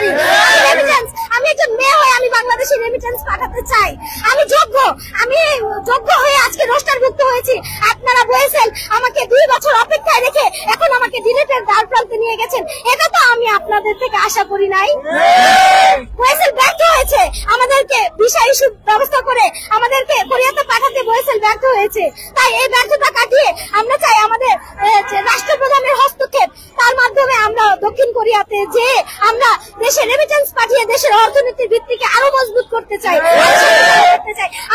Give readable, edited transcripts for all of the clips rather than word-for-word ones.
পারি। আমি একজন মেয়ে হয়ে আমি বাংলাদেশে রেমিটেন্স পাঠাতে চাই। আমি যোগ্য হয়ে আজকে রোস্টারভুক্ত হয়েছি। আপনারা বলেছেন আমাকে 2 বছর অপেক্ষায় রেখে এখন আমাকে ডিলেটের দ্বার প্রান্তে নিয়ে গেছেন। এটা তো আমি আপনাদের থেকে আশা করি নাই। বয়েসেল ব্যর্থ হয়েছে, আমাদেরকে ভিসা ইস্যু ব্যবস্থা করে আমাদেরকে কোরিয়াতে পাঠাতে বয়েসেল ব্যর্থ হয়েছে। তাই এই ব্যর্থতা কাটিয়ে আমরা চাই আমাদের রাষ্ট্রপ্রধানের হস্তক্ষেপ, তার মাধ্যমে আমরা দক্ষিণ কোরিয়াতে যে আমরা দেশে রেমিটেন্স পাঠিয়ে দেশের অর্থনীতির ভিত্তিকে আরো মজবুত করতে চাই।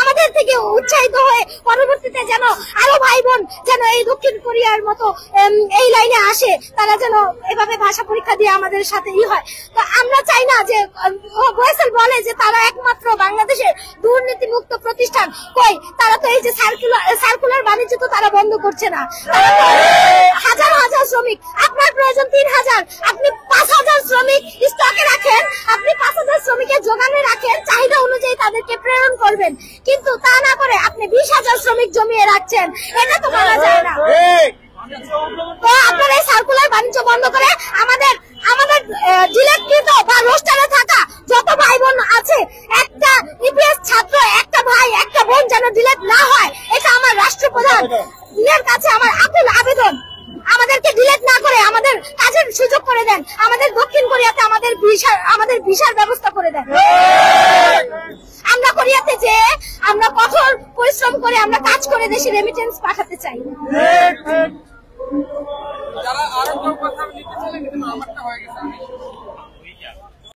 আমাদের থেকে উৎসাহিত হয়ে পরবর্তীতে যেন আরো ভাই বোন যেন এই দক্ষিণ কোরিয়ার মতো এই লাইনে আসে, তারা যেন এভাবে ভাষা পরীক্ষা দিয়ে আমাদের সাথে হয়। তো আমরা চাই না যে বয়েসেল বলে যে তারা একমাত্র বাংলাদেশের দুর্নীতি মুক্ত প্রতিষ্ঠান, কই তারা তো এই যে সার্কুলার বাণিজ্য তো তারা বন্ধ করছে না। হাজার হাজার শ্রমিক, আপনার প্রয়োজন 3000, আপনি 5000 শ্রমিক স্টকে রাখেন, আপনি 5000 শ্রমিকের যোগানে রাখেন, চাহিদা অনুযায়ী তাদেরকে প্রেরণ করবেন, কিন্তু তা না করে আপনি 20,000 শ্রমিক জমিয়ে রাখছেন। এটা তো মানা যায় না। তো আপনার এই সার্কুলার বাণিজ্য বন্ধ করে আমাদের ডিলেটকৃত বা রোস্টারে থাকা যত ভাই বোন আছে, একটা ইপিএস ছাত্র, একটা ভাই একটা বোন যেন ডিলেট না হয়, এটা আমার রাষ্ট্রপ্রধানের কাছে আমার আকুল আবেদন। আমাদেরকে ডিলেট না করে আমাদের কাজের সুযোগ করে দেন, আমাদের দক্ষিণ কোরিয়াতে আমাদের ভিসার ব্যবস্থা করে দেন। আমরা কোরিয়াতে যে আমরা কঠোর পরিশ্রম করে আমরা কাজ করে দেশে রেমিটেন্স পাঠাতে চাই। যারা আরো কথা বলতে চাইলে কিন্তু আমারটা হয়ে গেছে।